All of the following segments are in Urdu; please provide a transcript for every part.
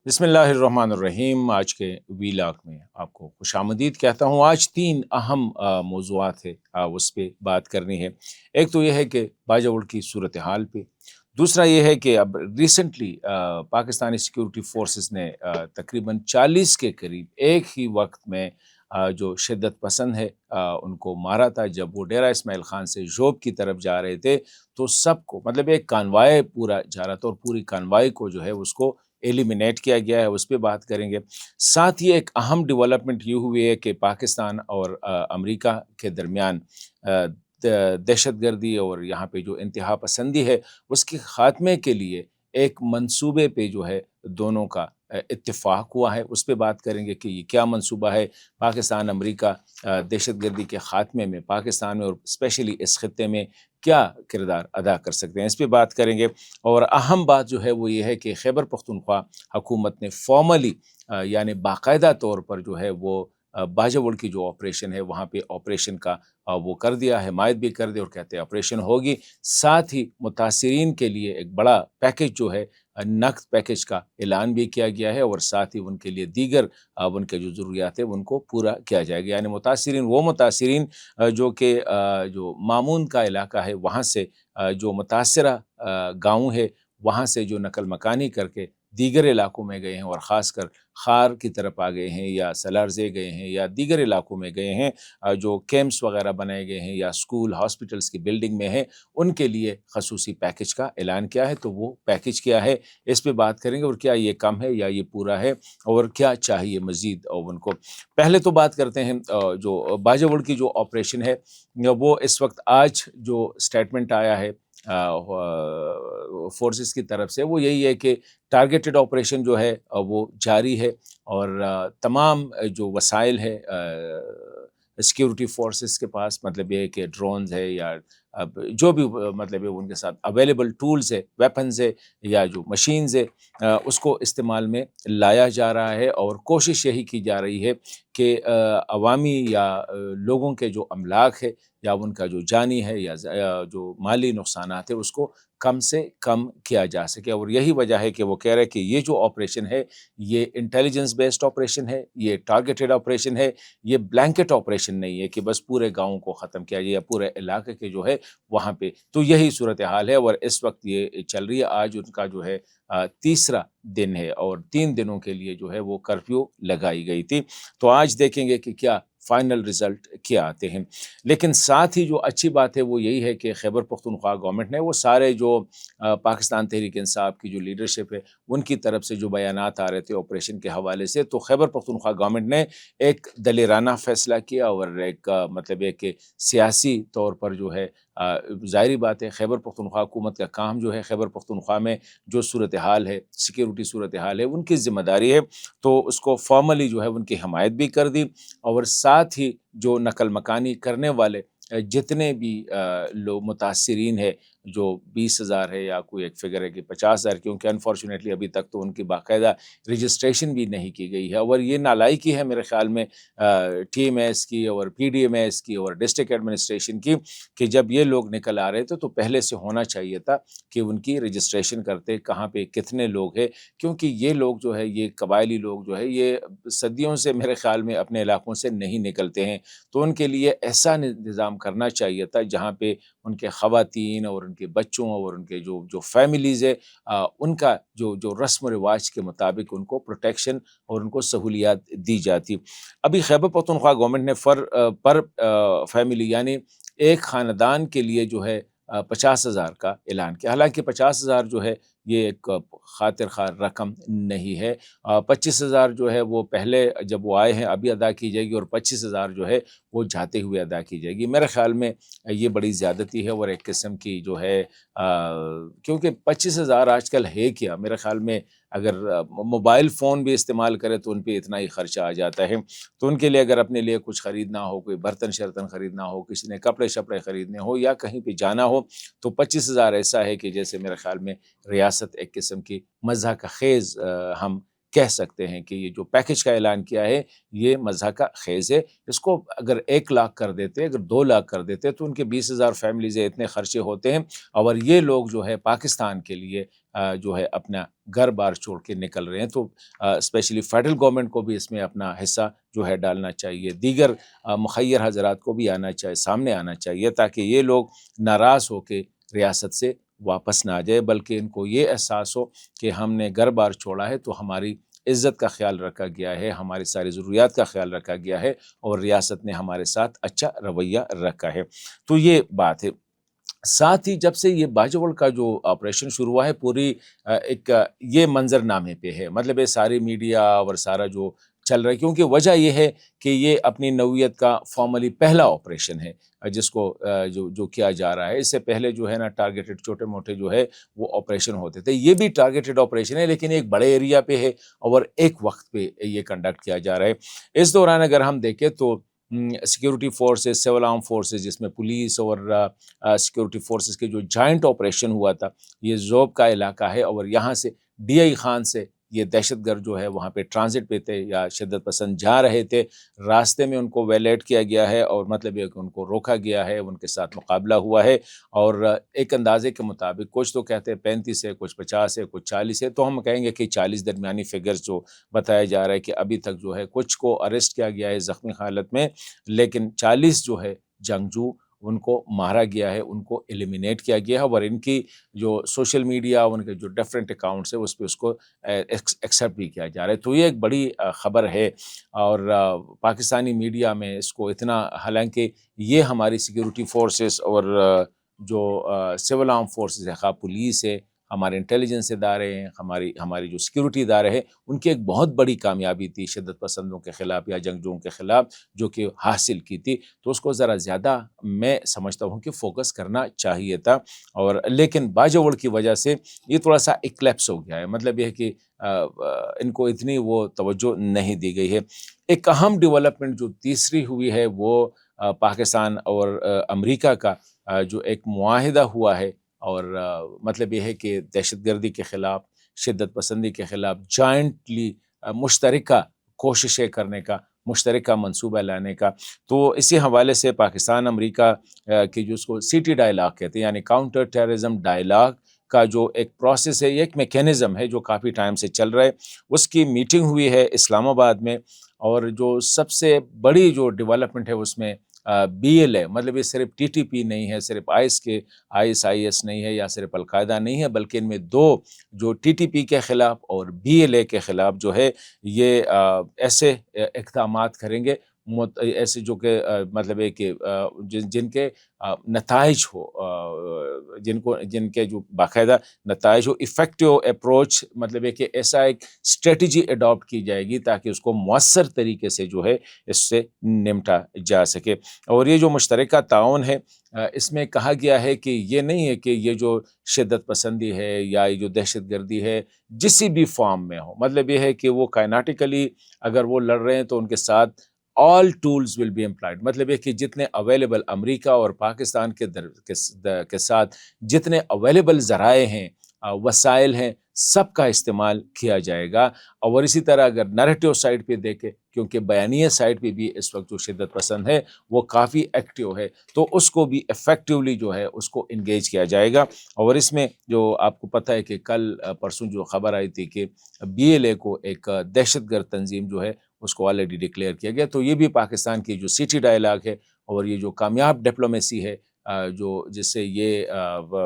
بسم اللہ الرحمن الرحیم۔ آج کے ویلاگ میں آپ کو خوش آمدید کہتا ہوں۔ آج تین اہم موضوعات ہے اس پہ بات کرنی ہے۔ ایک تو یہ ہے کہ باجوڑ کی صورتحال پہ، دوسرا یہ ہے کہ اب ریسنٹلی پاکستانی سیکیورٹی فورسز نے تقریباً 40 کے قریب ایک ہی وقت میں جو شدت پسند ہے ان کو مارا تھا جب وہ ڈیرہ اسماعیل خان سے جوب کی طرف جا رہے تھے۔ تو سب کو مطلب ایک کانوائے پورا جا رہا تھا اور پوری کانوائے کو جو ہے اس کو ایلیمینیٹ کیا گیا ہے، اس پہ بات کریں گے۔ ساتھ ہی ایک اہم ڈیولپمنٹ یہ ہوئی ہے کہ پاکستان اور امریکہ کے درمیان دہشت گردی اور یہاں پہ جو انتہا پسندی ہے اس کے خاتمے کے لیے ایک منصوبے پہ جو ہے دونوں کا اتفاق ہوا ہے۔ اس پہ بات کریں گے کہ یہ کیا منصوبہ ہے، پاکستان امریکہ دہشت گردی کے خاتمے میں پاکستان میں اور اسپیشلی اس خطے میں کیا کردار ادا کر سکتے ہیں، اس پہ بات کریں گے۔ اور اہم بات جو ہے وہ یہ ہے کہ خیبر پختونخوا حکومت نے فارملی یعنی باقاعدہ طور پر جو ہے وہ باجوڑ کی جو آپریشن ہے وہاں پہ آپریشن کا وہ کر دیا، حمایت بھی کر دی اور کہتے ہیں آپریشن ہوگی۔ ساتھ ہی متاثرین کے لیے ایک بڑا پیکج جو ہے نقد پیکج کا اعلان بھی کیا گیا ہے، اور ساتھ ہی ان کے لیے دیگر ان کے جو ضروریات ہیں ان کو پورا کیا جائے گا۔ یعنی متاثرین جو کہ جو مامون کا علاقہ ہے وہاں سے جو متاثرہ گاؤں ہے وہاں سے جو نقل مکانی کر کے دیگر علاقوں میں گئے ہیں اور خاص کر خار کی طرف آ گئے ہیں یا سلارزے گئے ہیں یا دیگر علاقوں میں گئے ہیں، جو کیمپس وغیرہ بنائے گئے ہیں یا اسکول ہاسپٹلس کی بلڈنگ میں ہیں، ان کے لیے خصوصی پیکج کا اعلان کیا ہے۔ تو وہ پیکج کیا ہے اس پہ بات کریں گے، اور کیا یہ کم ہے یا یہ پورا ہے اور کیا چاہیے مزید ان کو۔ پہلے تو بات کرتے ہیں جو باجوڑ کی جو آپریشن ہے وہ اس وقت آج جو سٹیٹمنٹ آیا ہے فورسز کی طرف سے وہ یہی ہے کہ ٹارگیٹڈ آپریشن جو ہے وہ جاری ہے، اور تمام جو وسائل ہے سیکیورٹی فورسز کے پاس، مطلب یہ ہے کہ ڈرونز ہے یا جو بھی مطلب ہے ان کے ساتھ اویلیبل ٹولز ہے، ویپنز ہے یا جو مشینز ہے اس کو استعمال میں لایا جا رہا ہے، اور کوشش یہی کی جا رہی ہے کہ عوامی یا لوگوں کے جو املاک ہے یا ان کا جو جانی ہے یا جو مالی نقصانات ہے اس کو کم سے کم کیا جا سکے۔ اور یہی وجہ ہے کہ وہ کہہ رہے کہ یہ جو آپریشن ہے یہ انٹیلیجنس بیسڈ آپریشن ہے، یہ ٹارگیٹڈ آپریشن ہے، یہ بلینکٹ آپریشن نہیں ہے کہ بس پورے گاؤں کو ختم کیا جائے یا پورے علاقے کے جو ہے وہاں پہ۔ تو یہی صورتحال ہے، اور اس وقت یہ چل رہی ہے۔ آج ان کا جو ہے تیسرا دن ہے اور 3 دنوں کے لیے جو ہے وہ کرفیو لگائی گئی تھی۔ تو آج دیکھیں گے کہ کیا فائنل رزلٹ کیا آتے ہیں۔ لیکن ساتھ ہی جو اچھی بات ہے وہ یہی ہے کہ خیبر پختونخوا گورنمنٹ نے وہ سارے جو پاکستان تحریک انصاف کی جو لیڈرشپ ہے ان کی طرف سے جو بیانات آ رہے تھے آپریشن کے حوالے سے، تو خیبر پختونخوا گورنمنٹ نے ایک دلیرانہ فیصلہ کیا، اور ایک مطلب ہے کہ سیاسی طور پر جو ہے ظاہری بات ہے خیبر پختونخوا حکومت کا کام جو ہے خیبر پختونخوا میں جو صورتحال ہے سیکیورٹی صورتحال ہے ان کی ذمہ داری ہے، تو اس کو فارملی جو ہے ان کی حمایت بھی کر دی، اور ساتھ ہی جو نقل مکانی کرنے والے جتنے بھی لوگ متاثرین ہیں، جو 20,000 ہے یا کوئی ایک فگر ہے کہ 50,000، کیونکہ انفارچونیٹلی ابھی تک تو ان کی باقاعدہ رجسٹریشن بھی نہیں کی گئی ہے، اور یہ نالائکی ہے میرے خیال میں ٹی ایم ایس کی اور پی ڈی ایم ایس کی اور ڈسٹرکٹ ایڈمنسٹریشن کی، کہ جب یہ لوگ نکل آ رہے تھے تو پہلے سے ہونا چاہیے تھا کہ ان کی رجسٹریشن کرتے کہاں پہ کتنے لوگ ہیں، کیونکہ یہ لوگ جو ہے یہ قبائلی لوگ جو ہے یہ صدیوں سے میرے خیال میں اپنے علاقوں سے نہیں نکلتے ہیں، تو ان کے لیے ایسا نظام کرنا چاہیے تھا جہاں پہ ان کے خواتین اور ان کے بچوں اور ان کے جو فیملیز ہے ان کا جو رسم و رواج کے مطابق ان کو پروٹیکشن اور ان کو سہولیات دی جاتی۔ ابھی خیبر پختونخوا گورنمنٹ نے پر فیملی یعنی ایک خاندان کے لیے جو ہے 50,000 کا اعلان کیا، حالانکہ 50,000 جو ہے یہ ایک خاطر خواہ رقم نہیں ہے۔ 25,000 جو ہے وہ پہلے جب وہ آئے ہیں ابھی ادا کی جائے گی، اور 25,000 جو ہے وہ جاتے ہوئے ادا کی جائے گی۔ میرے خیال میں یہ بڑی زیادتی ہے اور ایک قسم کی جو ہے کیونکہ 25,000 آج کل ہے کیا، میرے خیال میں اگر موبائل فون بھی استعمال کرے تو ان پہ اتنا ہی خرچہ آ جاتا ہے، تو ان کے لیے اگر اپنے لیے کچھ خریدنا ہو، کوئی برتن شرتن خریدنا ہو، کسی نے کپڑے شپڑے خریدنے ہو یا کہیں پہ جانا ہو، تو 25,000 ایسا ہے کہ جیسے میرے خیال میں ریاست ایک قسم کی مزاح کا خیز ہم کہہ سکتے ہیں کہ یہ جو پیکج کا اعلان کیا ہے یہ مضحکہ خیز ہے. اس کو اگر 1 لاکھ کر دیتے، اگر 2 لاکھ کر دیتے تو ان کے 20,000 فیملیز ہیں، اتنے خرچے ہوتے ہیں. اور یہ لوگ جو ہے پاکستان کے لیے جو ہے اپنا گھر بار چھوڑ کے نکل رہے ہیں. تو اسپیشلی فیڈرل گورنمنٹ کو بھی اس میں اپنا حصہ جو ہے ڈالنا چاہیے. دیگر مخیر حضرات کو بھی آنا چاہیے، سامنے آنا چاہیے، تاکہ یہ لوگ ناراض ہو کے ریاست سے واپس نہ آ جائے، بلکہ ان کو یہ احساس ہو کہ ہم نے گھر بار چھوڑا ہے تو ہماری عزت کا خیال رکھا گیا ہے، ہماری ساری ضروریات کا خیال رکھا گیا ہے، اور ریاست نے ہمارے ساتھ اچھا رویہ رکھا ہے. تو یہ بات ہے. ساتھ ہی جب سے یہ باجوڑ کا جو آپریشن شروع ہوا ہے، پوری ایک یہ منظر نامے پہ ہے، مطلب یہ ساری میڈیا اور سارا جو چل رہا ہے، کیونکہ وجہ یہ ہے کہ یہ اپنی نوعیت کا فارملی پہلا آپریشن ہے جس کو جو کیا جا رہا ہے. اس سے پہلے جو ہے نا ٹارگیٹڈ چھوٹے موٹے جو ہے وہ آپریشن ہوتے تھے. یہ بھی ٹارگیٹڈ آپریشن ہے، لیکن ایک بڑے ایریا پہ ہے اور ایک وقت پہ یہ کنڈکٹ کیا جا رہا ہے. اس دوران اگر ہم دیکھیں تو security forces, civil arm forces, جس میں پولیس اور سیکیورٹی فورسز کے جو جوائنٹ آپریشن ہوا تھا، یہ ذوب کا علاقہ ہے، اور یہاں سے ڈی آئی خان سے یہ دہشت گرد جو ہے وہاں پہ ٹرانزٹ پہ تھے یا شدت پسند جا رہے تھے. راستے میں ان کو ویلیٹ کیا گیا ہے، اور مطلب یہ کہ ان کو روکا گیا ہے، ان کے ساتھ مقابلہ ہوا ہے. اور ایک اندازے کے مطابق کچھ تو کہتے ہیں 35 ہے، کچھ 50 ہے، کچھ 40 ہے، تو ہم کہیں گے کہ 40 درمیانی فگرز جو بتایا جا رہا ہے کہ ابھی تک جو ہے کچھ کو اریسٹ کیا گیا ہے زخمی حالت میں، لیکن 40 جو ہے جنگجو ان کو مارا گیا ہے، ان کو ایلیمینیٹ کیا گیا ہے. اور ان کی جو سوشل میڈیا، ان کے جو ڈیفرنٹ اکاؤنٹس ہیں، اس پہ اس کو ایکسیپٹ بھی کیا جا رہا ہے. تو یہ ایک بڑی خبر ہے، اور پاکستانی میڈیا میں اس کو اتنا، حالانکہ یہ ہماری سیکیورٹی فورسز اور جو سول آرم فورسز ہے، خواہ پولیس ہے، ہمارے انٹیلیجنس ادارے ہیں، ہماری جو سیکیورٹی ادارے ہیں، ان کی ایک بہت بڑی کامیابی تھی شدت پسندوں کے خلاف یا جنگجوؤں کے خلاف جو کہ حاصل کی تھی. تو اس کو ذرا زیادہ میں سمجھتا ہوں کہ فوکس کرنا چاہیے تھا. اور لیکن باجوڑ کی وجہ سے یہ تھوڑا سا ایکلیپس ہو گیا ہے، مطلب یہ ہے کہ ان کو اتنی وہ توجہ نہیں دی گئی ہے. ایک اہم ڈیولپمنٹ جو تیسری ہوئی ہے وہ پاکستان اور امریکہ کا جو ایک معاہدہ ہوا ہے، اور مطلب یہ ہے کہ دہشت گردی کے خلاف، شدت پسندی کے خلاف جوائنٹلی مشترکہ کوششیں کرنے کا، مشترکہ منصوبہ لانے کا. تو اسی حوالے سے پاکستان امریکہ کی جو اس کو سی ٹی ڈائلاگ کہتے ہیں، یعنی کاؤنٹر ٹیررزم ڈائلاگ کا جو ایک پروسیس ہے، یہ ایک میکینزم ہے جو کافی ٹائم سے چل رہا ہے. اس کی میٹنگ ہوئی ہے اسلام آباد میں، اور جو سب سے بڑی جو ڈیولپمنٹ ہے اس میں بی ایل اے، مطلب یہ صرف ٹی ٹی پی نہیں ہے، صرف آئی ایس نہیں ہے، یا صرف القاعدہ نہیں ہے، بلکہ ان میں دو جو ٹی ٹی پی کے خلاف اور بی ایل اے کے خلاف جو ہے یہ ایسے اقدامات کریں گے، ایسے جو کہ مطلب ہے کہ جن کے نتائج ہو، جن کے جو باقاعدہ نتائج ہو، ایفیکٹو اپروچ، مطلب ہے کہ ایسا ایک اسٹریٹجی اڈاپٹ کی جائے گی تاکہ اس کو مؤثر طریقے سے جو ہے اس سے نمٹا جا سکے. اور یہ جو مشترکہ تعاون ہے، اس میں کہا گیا ہے کہ یہ نہیں ہے کہ یہ جو شدت پسندی ہے یا یہ جو دہشت گردی ہے جسی بھی فارم میں ہو، مطلب یہ ہے کہ وہ کائناٹیکلی اگر وہ لڑ رہے ہیں تو ان کے ساتھ all tools will be employed، مطلب یہ کہ جتنے اویلیبل امریکہ اور پاکستان کے ساتھ جتنے اویلیبل ذرائع ہیں، وسائل ہیں، سب کا استعمال کیا جائے گا. اور اسی طرح اگر نیریٹو سائڈ پہ دیکھیں، کیونکہ بیانیہ سائڈ پہ بھی اس وقت جو شدت پسند ہے وہ کافی ایکٹیو ہے، تو اس کو بھی افیکٹولی جو ہے اس کو انگیج کیا جائے گا. اور اس میں جو آپ کو پتہ ہے کہ کل پرسوں جو خبر آئی تھی کہ بی ایل اے کو ایک دہشت گرد تنظیم جو ہے اس کو آلریڈی ڈکلیئر کیا گیا. تو یہ بھی پاکستان کی جو سٹی ڈائلاگ ہے اور یہ جو کامیاب ڈپلومیسی ہے، جو جس سے یہ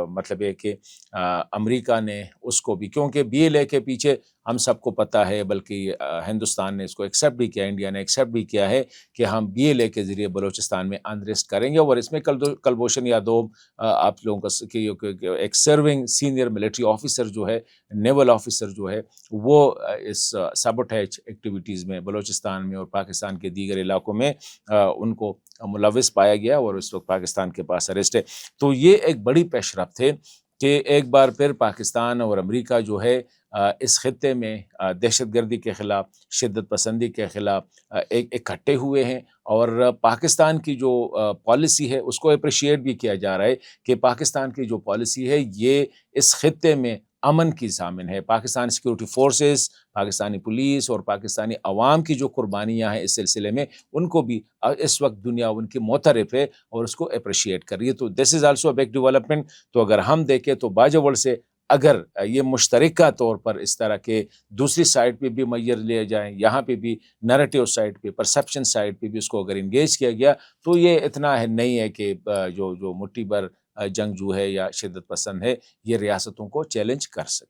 مطلب ہے کہ امریکہ نے اس کو بھی، کیونکہ بی ایل اے کے پیچھے ہم سب کو پتہ ہے، بلکہ ہندوستان نے اس کو ایکسیپٹ بھی کیا، انڈیا نے ایکسیپٹ بھی کیا ہے کہ ہم بی ایل اے کے ذریعے بلوچستان میں انریسٹ کریں گے. اور اس میں کلبھوشن یادو، آپ لوگوں کا ایک سرونگ سینئر ملٹری آفیسر جو ہے، نیول آفیسر جو ہے، وہ اس سابوٹیج ایکٹیویٹیز میں بلوچستان میں اور پاکستان کے دیگر علاقوں میں ان کو ملوث پایا گیا، اور اس وقت پاکستان کے پاس اریسٹ ہے. تو یہ ایک بڑی پیش رفت ہے کہ ایک بار پھر پاکستان اور امریکہ جو ہے اس خطے میں دہشت گردی کے خلاف، شدت پسندی کے خلاف اکٹھے ہوئے ہیں. اور پاکستان کی جو پالیسی ہے اس کو اپریشیٹ بھی کیا جا رہا ہے کہ پاکستان کی جو پالیسی ہے یہ اس خطے میں امن کی ضامن ہے۔ Pakistan security forces, Pakistani police اور پاکستانی عوام کی جو قربانیاں ہیں اس سلسلے میں، ان کو بھی اس وقت دنیا ان کی معترف ہے اور اس کو اپریشیٹ کر رہی ہے۔ تو this is also a big development. تو اگر ہم دیکھیں تو باجوڑ سے اگر یہ مشترکہ طور پر اس طرح کے دوسری سائڈ پہ بھی میئر لے جائیں، یہاں پہ بھی نیریٹیو سائڈ پہ، پرسیپشن سائڈ پہ بھی اس کو اگر انگیج کیا گیا تو یہ اتنا نہیں ہے کہ جو مٹھی بھر جنگجو ہے یا شدت پسند ہے یہ ریاستوں کو چیلنج کر سکے۔